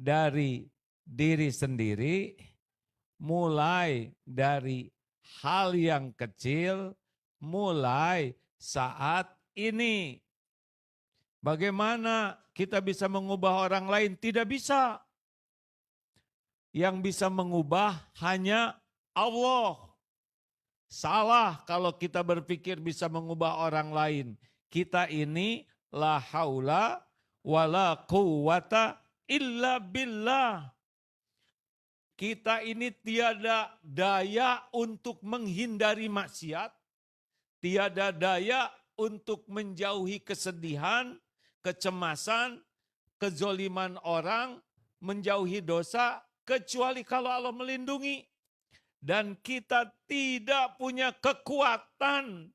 dari diri sendiri, mulai dari hal yang kecil, mulai saat ini. Bagaimana kita bisa mengubah orang lain? Tidak bisa. Yang bisa mengubah hanya Allah. Salah kalau kita berpikir bisa mengubah orang lain. Kita ini la haula wala quwata illa billah. Kita ini tiada daya untuk menghindari maksiat, tiada daya untuk menjauhi kesedihan, kecemasan, kezoliman orang, menjauhi dosa, kecuali kalau Allah melindungi. Dan kita tidak punya kekuatan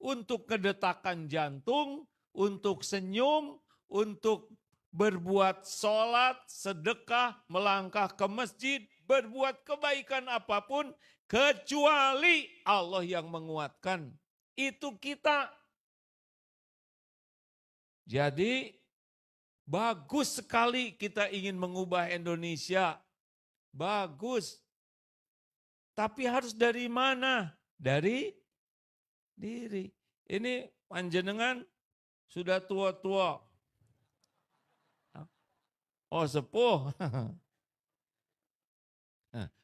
untuk kedetakan jantung, untuk senyum, untuk berbuat sholat, sedekah, melangkah ke masjid, berbuat kebaikan apapun, kecuali Allah yang menguatkan. Itu kita. Jadi bagus sekali kita ingin mengubah Indonesia. Bagus. Tapi harus dari mana? Dari diri. Ini panjenengan sudah tua-tua. Oh sepuh.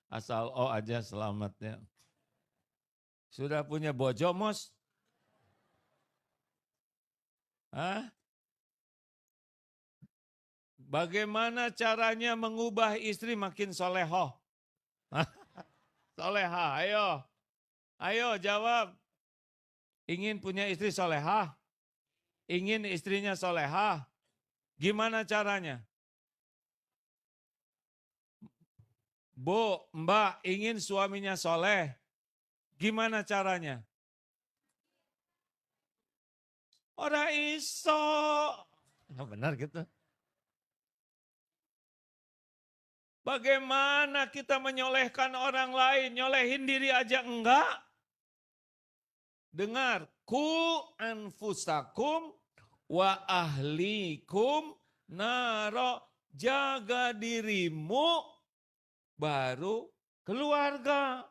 Asal oh aja selamatnya. Sudah punya bojo mos? Hah? Bagaimana caranya mengubah istri makin solehoh? Soleha, ayo. Ayo jawab. Ingin punya istri solehah? Ingin istrinya solehah? Gimana caranya? Bu, mbak ingin suaminya soleh? Gimana caranya? Ora iso. Nah, benar gitu. Bagaimana kita menyolehkan orang lain? Nyolehin diri aja enggak? Dengar, ku anfusakum wa ahlikum naro, jaga dirimu baru keluarga.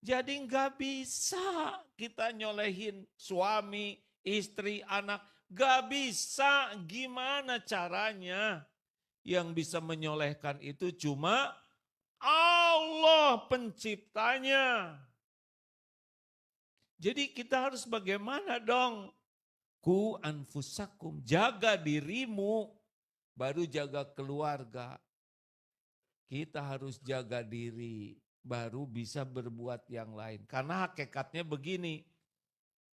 Jadi enggak bisa kita nyolehin suami, istri, anak. Enggak bisa, gimana caranya? Yang bisa menyolehkan itu cuma Allah penciptanya. Jadi kita harus bagaimana dong? Ku anfusakum, jaga dirimu, baru jaga keluarga. Kita harus jaga diri, baru bisa berbuat yang lain. Karena hakikatnya begini,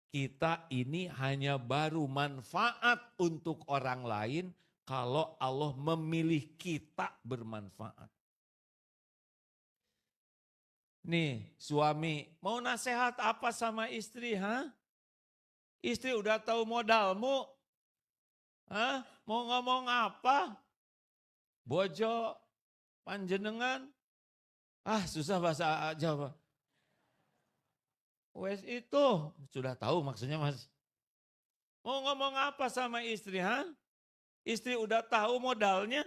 kita ini hanya baru manfaat untuk orang lain kalau Allah memilih kita bermanfaat. Nih suami, mau nasihat apa sama istri? Istri udah tahu modalmu? Mau ngomong apa? Bojo, panjenengan? Susah bahasa Jawa. Wes itu, sudah tahu maksudnya mas. Mau ngomong apa sama istri? Istri udah tahu modalnya?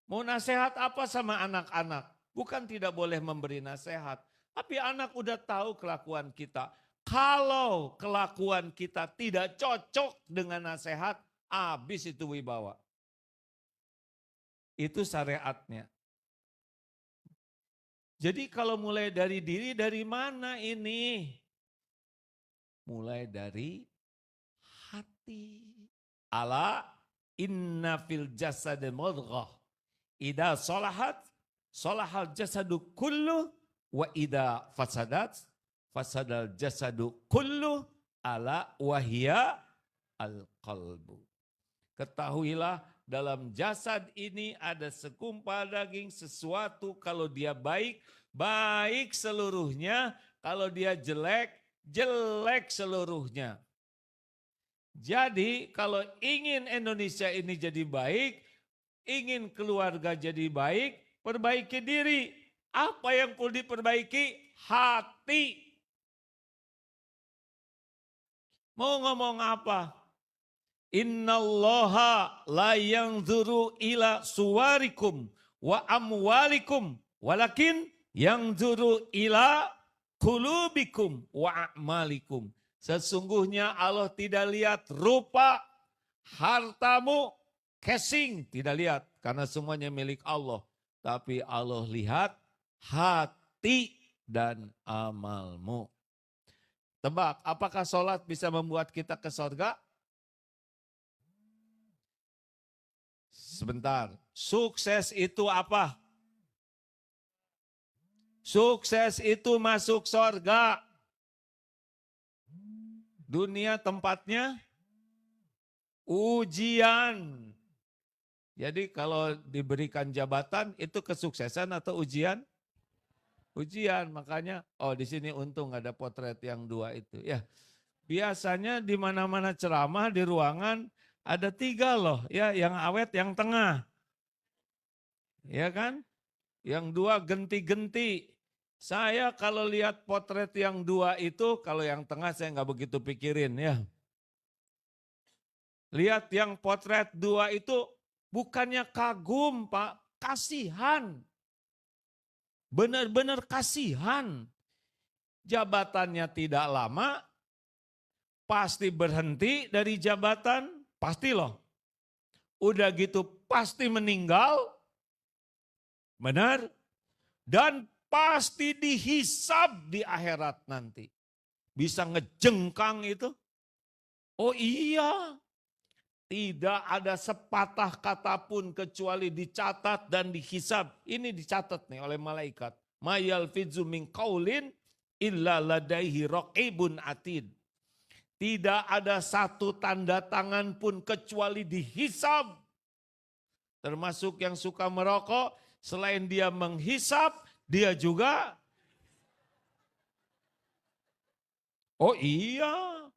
Mau nasihat apa sama anak-anak? Bukan tidak boleh memberi nasihat, tapi anak udah tahu kelakuan kita. Kalau kelakuan kita tidak cocok dengan nasihat, habis itu wibawa. Itu syariatnya. Jadi kalau mulai dari diri, dari mana ini? Mulai dari hati. Ala inna fil jasad mudghah. Ida solahat, solahal jasadu kullu, wa ida fasadat, fasadal jasadu kullu, ala wahya al qalbu. Ketahuilah dalam jasad ini ada segumpal daging, sesuatu kalau dia baik, baik seluruhnya, kalau dia jelek, jelek seluruhnya. Jadi kalau ingin Indonesia ini jadi baik, ingin keluarga jadi baik, perbaiki diri. Apa yang perlu diperbaiki? Hati. Mau ngomong apa? Innallaha la yanzuru ila suwarikum wa amwalikum walakin yanzuru ila qulubikum wa a'malikum. Sesungguhnya Allah tidak lihat rupa, hartamu, casing, tidak lihat karena semuanya milik Allah. Tapi Allah lihat hati dan amalmu. Tebak, apakah sholat bisa membuat kita ke surga? Sebentar, sukses itu apa? Sukses itu masuk surga. Dunia tempatnya ujian. Jadi kalau diberikan jabatan itu kesuksesan atau ujian? Ujian, makanya di sini untung ada potret yang dua itu. Ya, biasanya di mana-mana ceramah di ruangan ada 3 loh, ya, yang awet, yang tengah. Ya kan? Yang 2 genti-genti. Saya kalau lihat potret yang 2 itu, kalau yang tengah saya nggak begitu pikirin ya. Lihat yang potret 2 itu bukannya kagum Pak, kasihan. Benar-benar kasihan. Jabatannya tidak lama, pasti berhenti dari jabatan, pasti loh. Udah gitu pasti meninggal, benar? Dan pasti dihisab di akhirat nanti. Bisa ngejengkang itu. Oh iya, tidak ada sepatah kata pun kecuali dicatat dan dihisab. Ini dicatat nih oleh malaikat. Ma yalfidzu min qaulin illa ladaihi raqibun atid. Tidak ada satu tanda tangan pun kecuali dihisab. Termasuk yang suka merokok, selain dia menghisab, dia juga. Oh iya,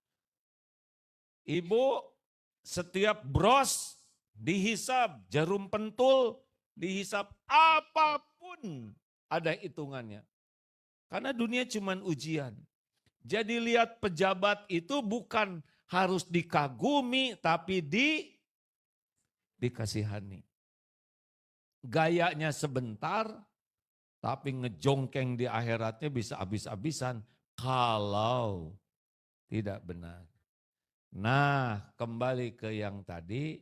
Ibu, setiap bros dihisab, jarum pentul dihisab, apapun ada hitungannya. Karena dunia cuma ujian. Jadi lihat pejabat itu bukan harus dikagumi, tapi dikasihani. Gayanya sebentar, tapi ngejongkeng di akhiratnya bisa habis-habisan kalau tidak benar. Nah, kembali ke yang tadi,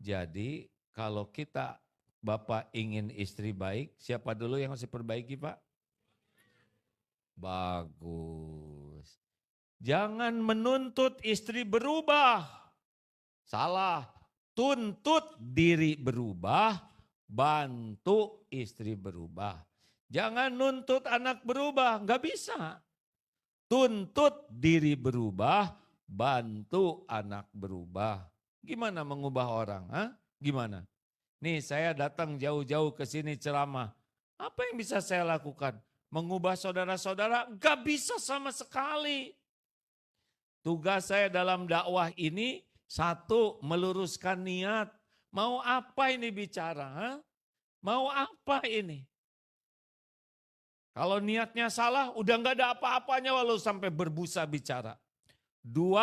jadi kalau kita Bapak ingin istri baik, siapa dulu yang harus diperbaiki Pak? Bagus. Jangan menuntut istri berubah. Salah. Tuntut diri berubah, bantu istri berubah. Jangan nuntut anak berubah, enggak bisa. Tuntut diri berubah, bantu anak berubah. Gimana mengubah orang? Gimana? Nih saya datang jauh-jauh ke sini ceramah. Apa yang bisa saya lakukan? Mengubah saudara-saudara? Gak bisa sama sekali. Tugas saya dalam dakwah ini, 1, meluruskan niat. Mau apa ini bicara? Mau apa ini? Kalau niatnya salah, udah gak ada apa-apanya walau sampai berbusa bicara. 2,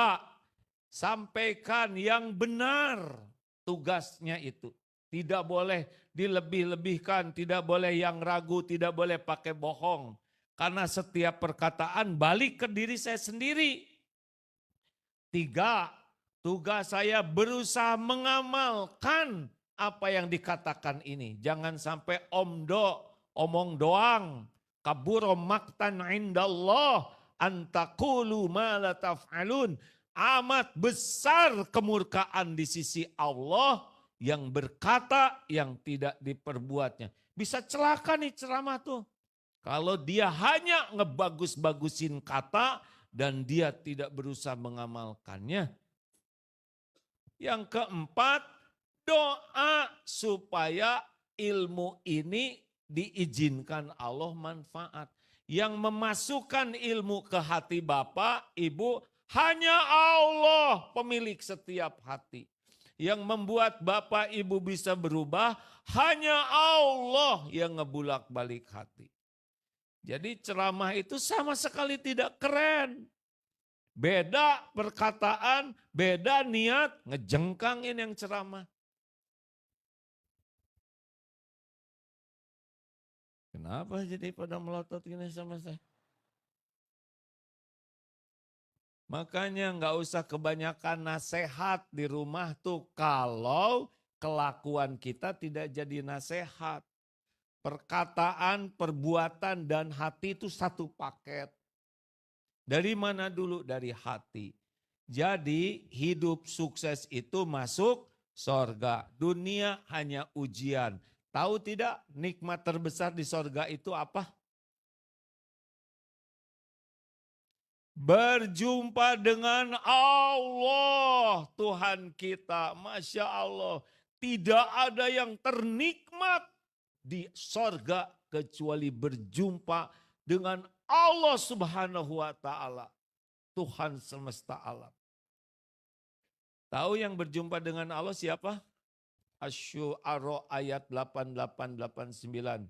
sampaikan yang benar tugasnya itu. Tidak boleh dilebih-lebihkan, tidak boleh yang ragu, tidak boleh pakai bohong. Karena setiap perkataan balik ke diri saya sendiri. 3, tugas saya berusaha mengamalkan apa yang dikatakan ini. Jangan sampai omong doang. Kaburo maktan indallah antaqulu ma la taf'alun. Amat besar kemurkaan di sisi Allah yang berkata yang tidak diperbuatnya. Bisa celaka nih ceramah tuh. Kalau dia hanya ngebagus-bagusin kata dan dia tidak berusaha mengamalkannya. Yang keempat, doa supaya ilmu ini diizinkan Allah manfaat. Yang memasukkan ilmu ke hati Bapak, Ibu, hanya Allah pemilik setiap hati. Yang membuat Bapak Ibu bisa berubah, hanya Allah yang ngebulak-balik hati. Jadi ceramah itu sama sekali tidak keren. beda perkataan, beda niat, ngejengkangin yang ceramah. Kenapa jadi pada melotot gini sama saya? Makanya nggak usah kebanyakan nasihat di rumah tuh kalau kelakuan kita tidak jadi nasihat. Perkataan, perbuatan, dan hati itu satu paket. Dari mana dulu? Dari hati. Jadi hidup sukses itu masuk sorga. Dunia hanya ujian. Tahu tidak nikmat terbesar di sorga itu apa? Berjumpa dengan Allah Tuhan kita. Masya Allah. Tidak ada yang ternikmat di sorga kecuali berjumpa dengan Allah Subhanahu wa Ta'ala. Tuhan semesta alam. Tahu yang berjumpa dengan Allah siapa? Asy-Syu'ara ayat 8889.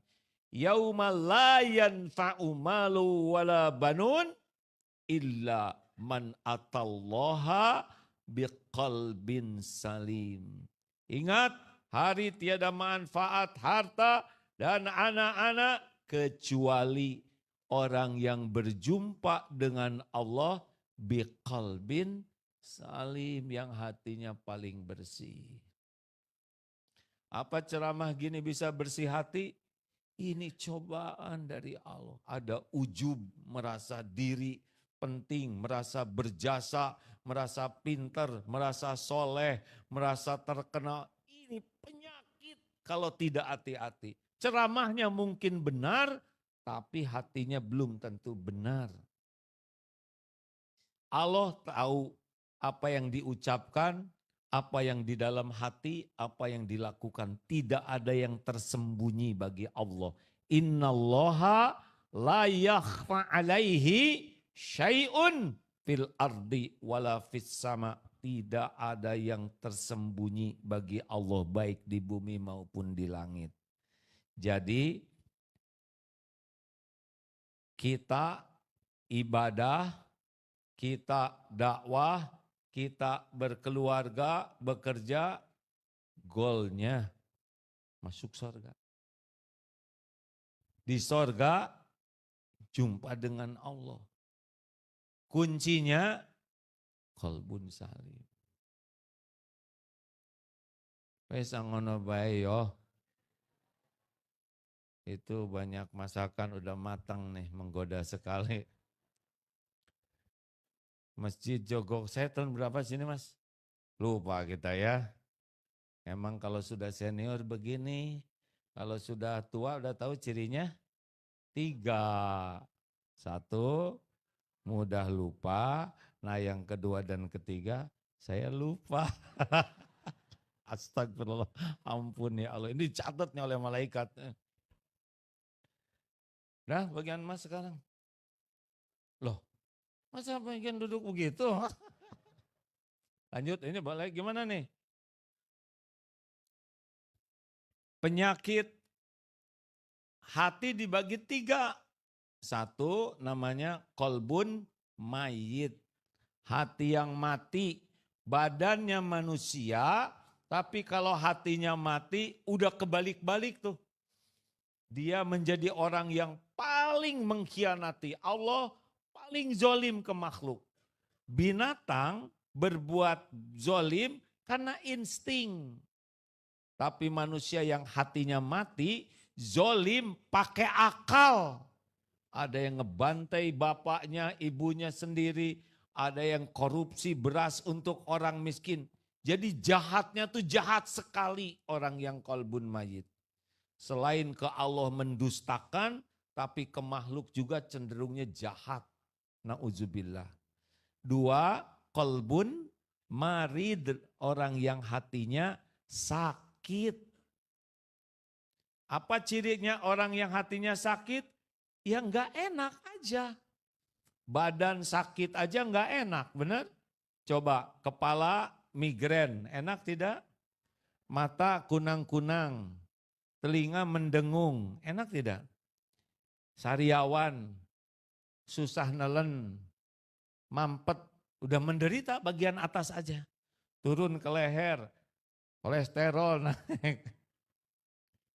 Yauma la yanfa'u malu wala banun illa man atallaha biqalbin salim. Ingat, hari tiada manfaat harta dan anak-anak kecuali orang yang berjumpa dengan Allah biqalbin salim, yang hatinya paling bersih. Apa ceramah gini bisa bersih hati? Ini cobaan dari Allah. Ada ujub, merasa diri penting, merasa berjasa, merasa pintar, merasa soleh, merasa terkenal. Ini penyakit kalau tidak hati-hati. Ceramahnya mungkin benar, tapi hatinya belum tentu benar. Allah tahu apa yang diucapkan, apa yang di dalam hati, apa yang dilakukan. Tidak ada yang tersembunyi bagi Allah. Innallaha la yakhfa alaihi syai'un fil ardi wala fis sama. Tidak ada yang tersembunyi bagi Allah baik di bumi maupun di langit. Jadi kita ibadah, kita dakwah, kita berkeluarga, bekerja, goalnya masuk surga. Di surga jumpa dengan Allah. Kuncinya qalbun salim. Wes ngono bae yo. Itu banyak masakan udah matang nih, menggoda sekali. Masjid Jogok saya tahun berapa sini Mas? Lupa kita ya. Emang kalau sudah senior begini, kalau sudah tua udah tahu cirinya? 3. 1, mudah lupa. Nah yang kedua dan ketiga, saya lupa. Astagfirullah, ampun ya Allah. Ini dicatatnya oleh malaikat. Nah bagian Mas sekarang. Loh, masa bagian duduk begitu? Lanjut, ini balik gimana nih? Penyakit hati dibagi 3. 1 namanya kolbun mayit. Hati yang mati, badannya manusia, tapi kalau hatinya mati udah kebalik-balik tuh. Dia menjadi orang yang paling mengkhianati Allah, paling zolim ke makhluk. Binatang berbuat zolim karena insting. Tapi manusia yang hatinya mati, zolim pakai akal. Ada yang ngebantai bapaknya, ibunya sendiri. Ada yang korupsi beras untuk orang miskin. Jadi jahatnya tuh jahat sekali orang yang kolbun mayit. Selain ke Allah mendustakan, tapi ke makhluk juga cenderungnya jahat. Na'udzubillah. 2, kolbun marid, orang yang hatinya sakit. Apa cirinya orang yang hatinya sakit? Ya enggak enak aja. Badan sakit aja enggak enak, benar? Coba kepala migrain, enak tidak? Mata kunang-kunang, telinga mendengung, enak tidak? Sariawan, susah nelen, mampet, Udah menderita bagian atas aja. Turun ke leher, kolesterol naik,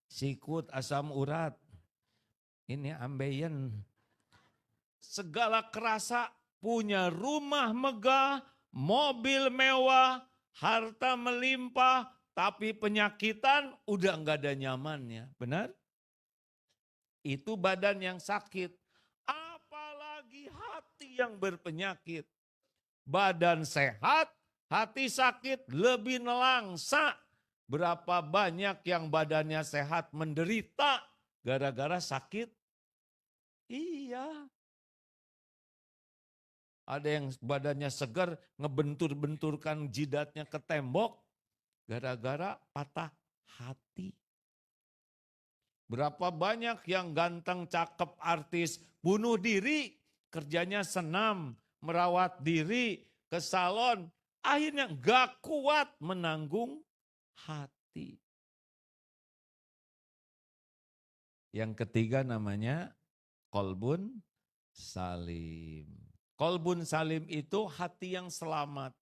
sikut, asam urat, ini ambeien. Segala kerasa, punya rumah megah, mobil mewah, harta melimpah, tapi penyakitan udah enggak ada nyamannya. Benar? Itu badan yang sakit. Apalagi hati yang berpenyakit. Badan sehat, hati sakit, lebih nelangsa. Berapa banyak yang badannya sehat menderita gara-gara sakit? Iya. Ada yang badannya segar, ngebentur-benturkan jidatnya ke tembok, gara-gara patah hati. Berapa banyak yang ganteng, cakep, artis, bunuh diri, kerjanya senam, merawat diri, ke salon, akhirnya gak kuat menanggung hati. Yang ketiga namanya kolbun salim. Kolbun salim itu hati yang selamat,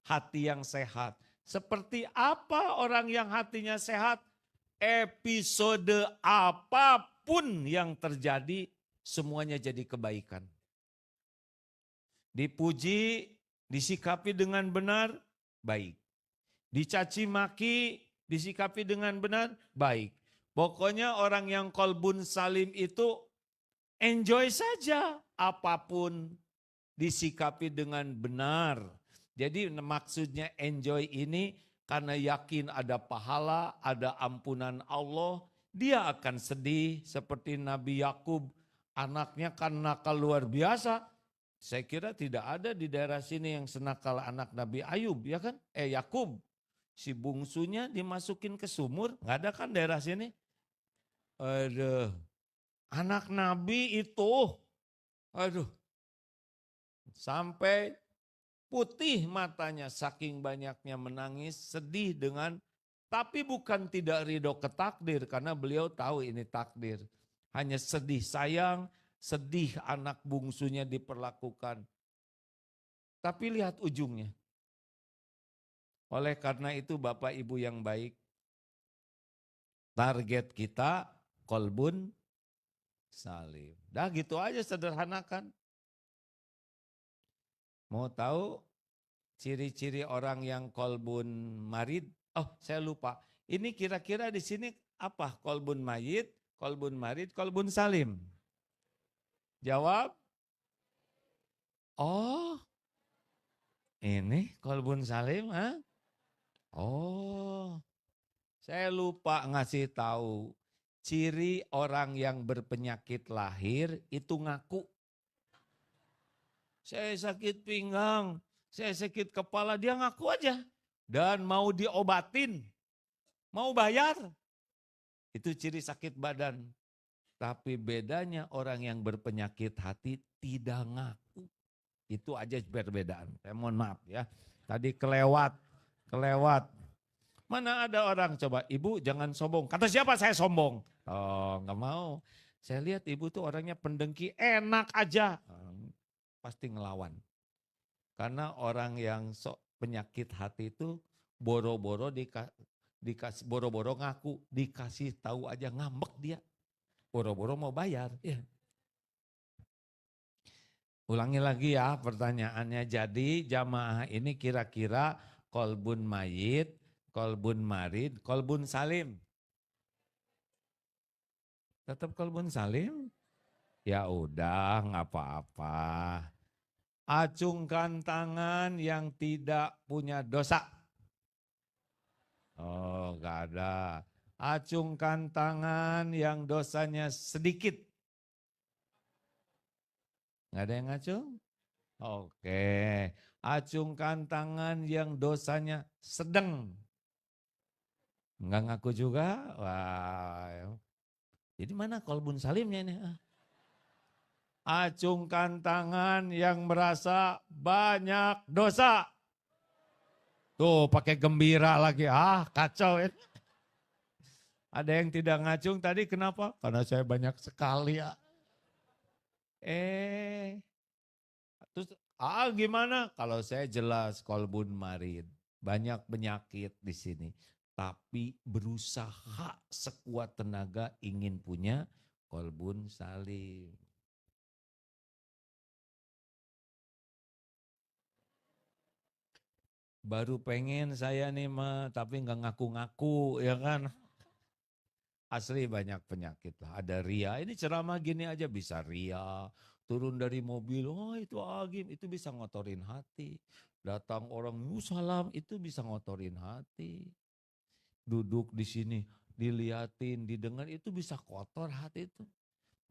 hati yang sehat. Seperti apa orang yang hatinya sehat? Episode apapun yang terjadi, semuanya jadi kebaikan. Dipuji, disikapi dengan benar, baik. Dicaci maki, disikapi dengan benar, baik. Pokoknya orang yang kolbun salim itu enjoy saja apapun, disikapi dengan benar. Jadi maksudnya enjoy ini karena yakin ada pahala, ada ampunan Allah, dia akan sedih seperti Nabi Yakub, anaknya kan nakal luar biasa. Saya kira tidak ada di daerah sini yang senakal anak Nabi Ayub, ya kan? Yakub, si bungsunya dimasukin ke sumur, nggak ada kan daerah sini? Aduh, anak Nabi itu, aduh, sampai putih matanya saking banyaknya menangis, sedih dengan, tapi bukan tidak ridho ke takdir karena beliau tahu ini takdir. Hanya sedih sayang, sedih anak bungsunya diperlakukan. Tapi lihat ujungnya. Oleh karena itu Bapak Ibu yang baik, target kita kolbun salim. Dah gitu aja sederhanakan. Mau tahu ciri-ciri orang yang kolbun marid? Oh, saya lupa. Ini kira-kira di sini apa? Kolbun mayit, kolbun marid, kolbun salim. Jawab. Oh, ini kolbun salim, ha? Oh, saya lupa ngasih tahu. Ciri orang yang berpenyakit lahir itu ngaku. Saya sakit pinggang, saya sakit kepala, dia ngaku aja. Dan mau diobatin, mau bayar. Itu ciri sakit badan. Tapi bedanya orang yang berpenyakit hati tidak ngaku. Itu aja perbedaan. Saya mohon maaf ya. Tadi kelewat. Mana ada orang coba, ibu jangan sombong. Kata siapa saya sombong? Oh nggak mau. Saya lihat ibu tuh orangnya pendengki, enak aja. Pasti ngelawan. Karena orang yang sok penyakit hati itu boro-boro dikasih boro-boro ngaku, dikasih tahu aja ngambek dia. Boro-boro mau bayar. Ya. Ulangi lagi ya pertanyaannya. Jadi jamaah ini kira-kira kolbun mayit, kolbun marid, kolbun salim. Tetap kolbun salim? Ya udah nggak apa-apa. Acungkan tangan yang tidak punya dosa. Oh nggak ada. Acungkan tangan yang dosanya sedikit. Nggak ada yang ngacung? Oke. Acungkan tangan yang dosanya sedang. Enggak ngaku juga? Wah. Jadi mana kolbun salimnya ini? Acungkan tangan yang merasa banyak dosa. Tuh pakai gembira lagi. Kacau ya. Ada yang tidak ngacung tadi kenapa? Karena saya banyak sekali ya. Terus Gimana? Kalau saya jelas kolbun marid. Banyak penyakit di sini. Tapi berusaha sekuat tenaga ingin punya kolbun salim. Baru pengen saya nih mah, tapi nggak ngaku-ngaku ya kan. Asli banyak penyakit lah. Ada ria, ini ceramah gini aja bisa ria. Turun dari mobil, oh itu agim, itu bisa ngotorin hati. Datang orang, salam, itu bisa ngotorin hati. Duduk di sini, diliatin, didengar, itu bisa kotor hati itu.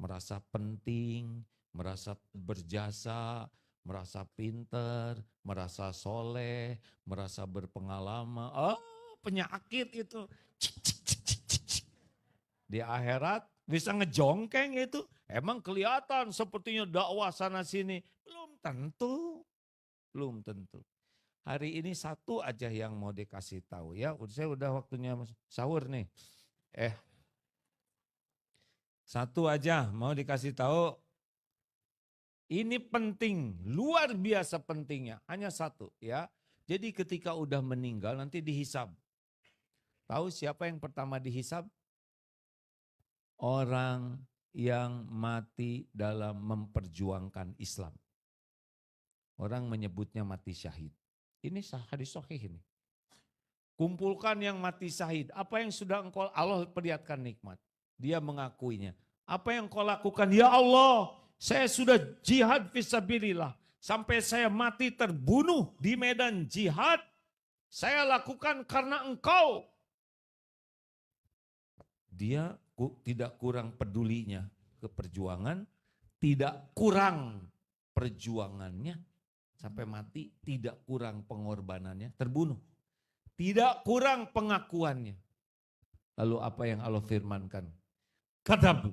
Merasa penting, merasa berjasa, merasa pinter, merasa soleh, merasa berpengalaman. Oh penyakit itu. Di akhirat bisa ngejongkeng itu. Emang kelihatan sepertinya dakwah sana sini. Belum tentu. Belum tentu. Hari ini satu aja yang mau dikasih tahu ya. Saya udah waktunya sahur nih. Satu aja mau dikasih tahu. Ini penting, luar biasa pentingnya. Hanya satu ya. Jadi ketika udah meninggal nanti dihisab. Tahu siapa yang pertama dihisab? Orang yang mati dalam memperjuangkan Islam. Orang menyebutnya mati syahid. Ini hadis sahih ini. Kumpulkan yang mati syahid. Apa yang sudah engkau, Allah perlihatkan nikmat. Dia mengakuinya. Apa yang kau lakukan? Ya Allah, saya sudah jihad fisabilillah. Sampai saya mati terbunuh di medan jihad. Saya lakukan karena engkau. Dia tidak kurang pedulinya ke perjuangan. Tidak kurang perjuangannya. Sampai mati tidak kurang pengorbanannya. Terbunuh. Tidak kurang pengakuannya. Lalu apa yang Allah firmankan? Kadzab,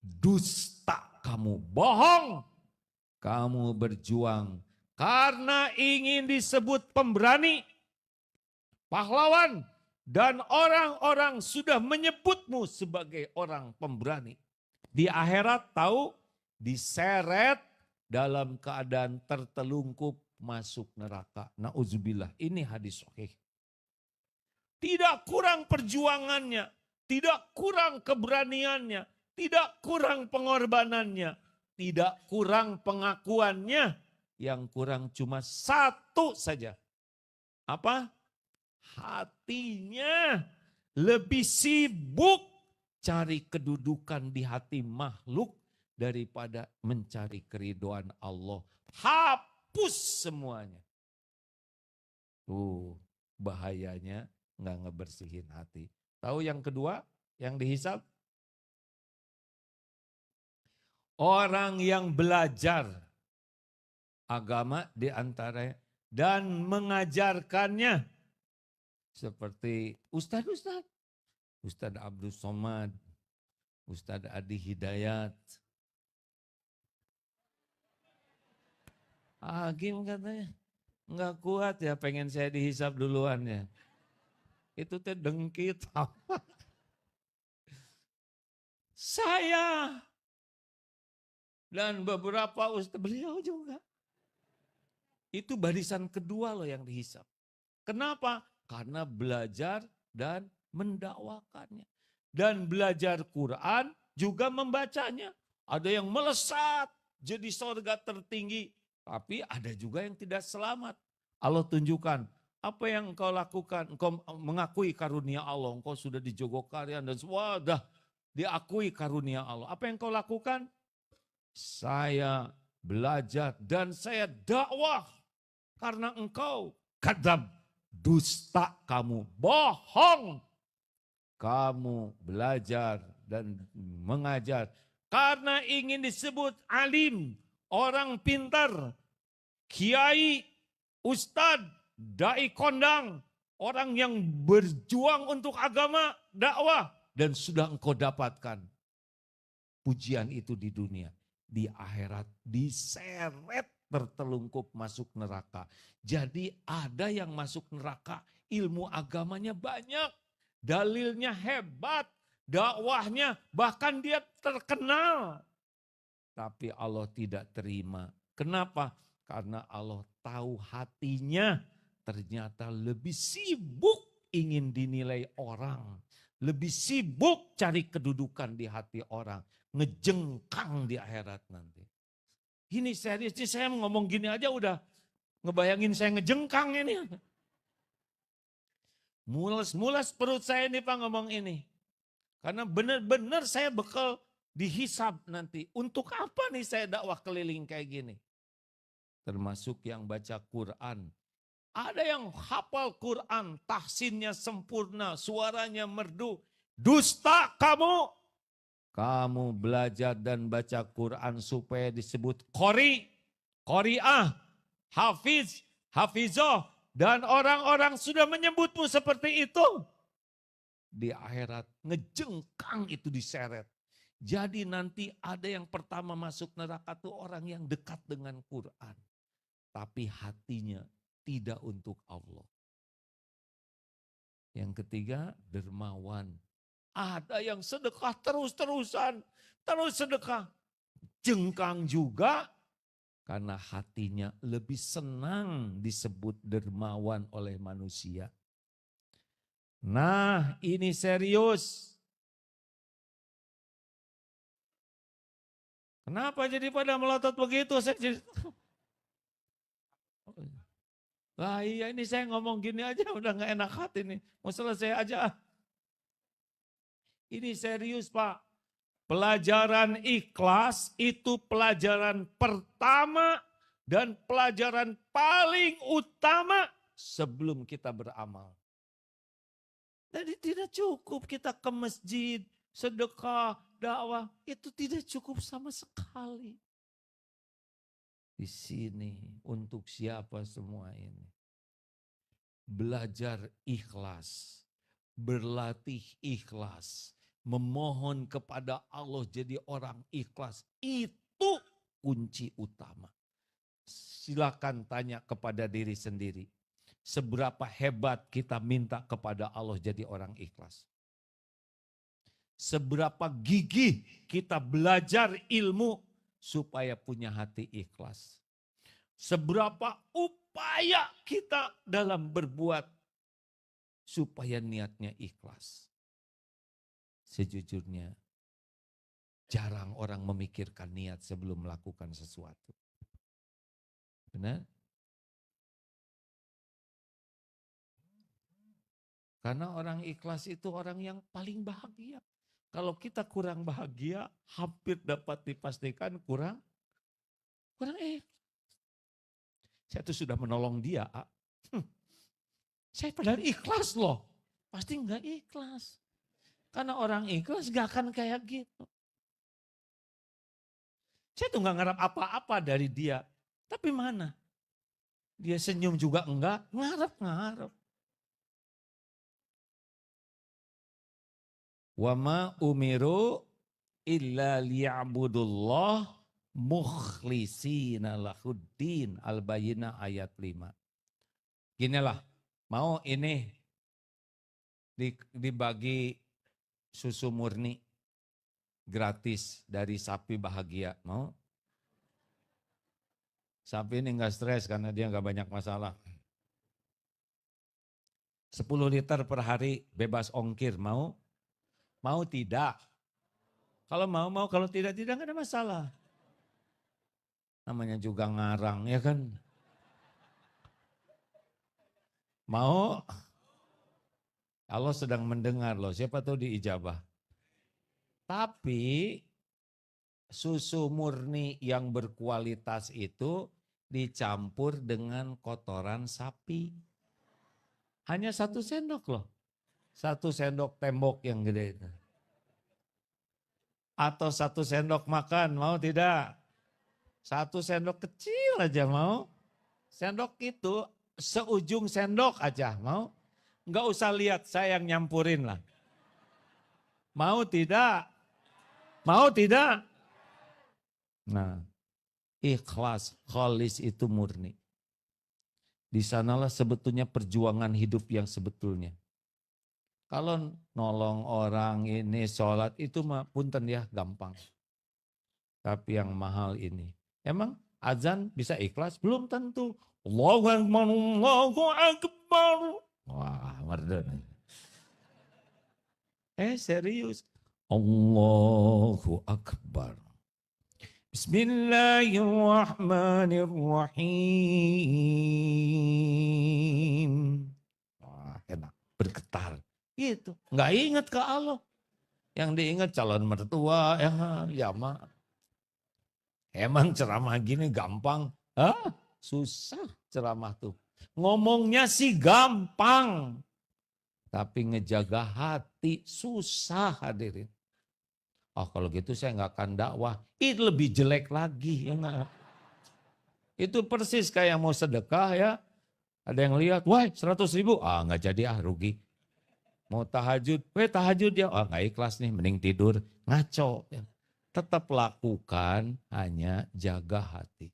dusta kamu, bohong. Kamu berjuang karena ingin disebut pemberani, pahlawan, dan orang-orang sudah menyebutmu sebagai orang pemberani. Di akhirat tahu diseret dalam keadaan tertelungkup masuk neraka. Nauzubillah, ini hadis sahih. Tidak kurang perjuangannya, tidak kurang keberaniannya, tidak kurang pengorbanannya, tidak kurang pengakuannya. Yang kurang cuma satu saja. Apa? Hatinya lebih sibuk cari kedudukan di hati makhluk daripada mencari keridhaan Allah. Hapus semuanya. Bahayanya nggak ngebersihin hati. Tahu yang kedua yang dihisab? Orang yang belajar agama di antaranya dan mengajarkannya. Seperti Ustadz Abdul Somad, Ustadz Adi Hidayat. Agim katanya, nggak kuat ya pengen saya dihisab duluan ya. Itu teh dengki. Saya dan beberapa ustaz beliau juga. Itu barisan kedua loh yang dihisab. Kenapa? Karena belajar dan mendakwakannya. Dan belajar Quran juga membacanya. Ada yang melesat jadi surga tertinggi. Tapi ada juga yang tidak selamat. Allah tunjukkan. Apa yang engkau lakukan? Engkau mengakui karunia Allah. Engkau sudah dijogok kalian dan semua dah diakui karunia Allah. Apa yang engkau lakukan? Saya belajar dan saya dakwah. Karena engkau kadzab, dusta kamu, bohong. Kamu belajar dan mengajar. Karena ingin disebut alim, orang pintar, kiai, ustadz, dai kondang, orang yang berjuang untuk agama, dakwah, dan sudah engkau dapatkan pujian itu di dunia. Di akhirat diseret tertelungkup masuk neraka. Jadi ada yang masuk neraka, ilmu agamanya banyak, dalilnya hebat, dakwahnya bahkan dia terkenal. Tapi Allah tidak terima. Kenapa? Karena Allah tahu hatinya ternyata lebih sibuk ingin dinilai orang. Lebih sibuk cari kedudukan di hati orang. Ngejengkang di akhirat nanti. Ini serius, ini saya ngomong gini aja udah ngebayangin saya ngejengkang ini. Mules-mules perut saya ini Pak ngomong ini. Karena benar-benar saya bekal dihisab nanti. Untuk apa nih saya dakwah keliling kayak gini? Termasuk yang baca Quran. Ada yang hafal Quran, tahsinnya sempurna, suaranya merdu. Dusta kamu. Kamu belajar dan baca Quran supaya disebut qori, qori'ah, hafiz, hafizoh. Dan orang-orang sudah menyebutmu seperti itu. Di akhirat ngejengkang itu diseret. Jadi nanti ada yang pertama masuk neraka tuh orang yang dekat dengan Quran. Tapi hatinya tidak untuk Allah. Yang ketiga dermawan. Ada yang sedekah terus-terusan, terus sedekah. Jengkang juga karena hatinya lebih senang disebut dermawan oleh manusia. Nah ini serius. Kenapa jadi pada melotot begitu? Saya jadi... Lah iya ini saya ngomong gini aja udah gak enak hati nih. Mau selesai aja. Ini serius Pak. Pelajaran ikhlas itu pelajaran pertama dan pelajaran paling utama sebelum kita beramal. Jadi tidak cukup kita ke masjid, sedekah, dakwah. Itu tidak cukup sama sekali. Di sini untuk siapa semua ini? Belajar ikhlas, berlatih ikhlas, memohon kepada Allah jadi orang ikhlas. Itu kunci utama. Silakan tanya kepada diri sendiri. Seberapa hebat kita minta kepada Allah jadi orang ikhlas. Seberapa gigih kita belajar ilmu supaya punya hati ikhlas. Seberapa upaya kita dalam berbuat supaya niatnya ikhlas. Sejujurnya jarang orang memikirkan niat sebelum melakukan sesuatu. Benar? Karena orang ikhlas itu orang yang paling bahagia. Kalau kita kurang bahagia, hampir dapat dipastikan kurang ikhlas. Saya tuh sudah menolong dia. Saya padahal ikhlas loh. Pasti enggak ikhlas. Karena orang ikhlas gak akan kayak gitu. Saya tuh gak ngarap apa-apa dari dia. Tapi mana? Dia senyum juga enggak, ngarep. Wa ma umiru illa liya'budullah mukhlisina lahuddin. Al-Bayyinah ayat 5. Ginilah, mau ini dibagi susu murni gratis dari Sapi Bahagia, mau? Sapi ini enggak stres karena dia enggak banyak masalah. 10 liter per hari bebas ongkir, mau? Mau tidak? Kalau mau, kalau tidak enggak ada masalah. Namanya juga ngarang ya kan. Mau? Allah sedang mendengar loh, siapa tahu diijabah. Tapi susu murni yang berkualitas itu dicampur dengan kotoran sapi. Hanya 1 sendok loh. 1 sendok tembok yang gede itu. Atau 1 sendok makan, mau tidak? 1 sendok kecil aja mau. Sendok itu seujung sendok aja mau. Enggak usah lihat saya yang nyampurin lah. Mau tidak? Mau tidak? Nah, ikhlas, khalis itu murni. Di sanalah sebetulnya perjuangan hidup yang sebetulnya. Kalau nolong orang ini sholat itu mah punten ya gampang. Tapi yang mahal ini. Emang Azan bisa ikhlas? Belum tentu. Allahu Akbar, Allahu Akbar. Wah, merden. Serius. Allahu Akbar. Bismillahirrahmanirrahim. Wah, enak. Bergetar. Gitu. Nggak ingat ke Allah. Yang diingat calon mertua, jamaah. Emang ceramah gini gampang? Susah ceramah tuh. Ngomongnya sih gampang. Tapi ngejaga hati susah hadirin. Kalau gitu saya nggak akan dakwah. Itu lebih jelek lagi. Ya itu persis kayak mau sedekah ya. Ada yang lihat, wah 100.000. Nggak jadi rugi. Mau tahajud, tahajud ya. Nggak ikhlas nih, mending tidur. Ngaco. Ya. Tetap lakukan, hanya jaga hati.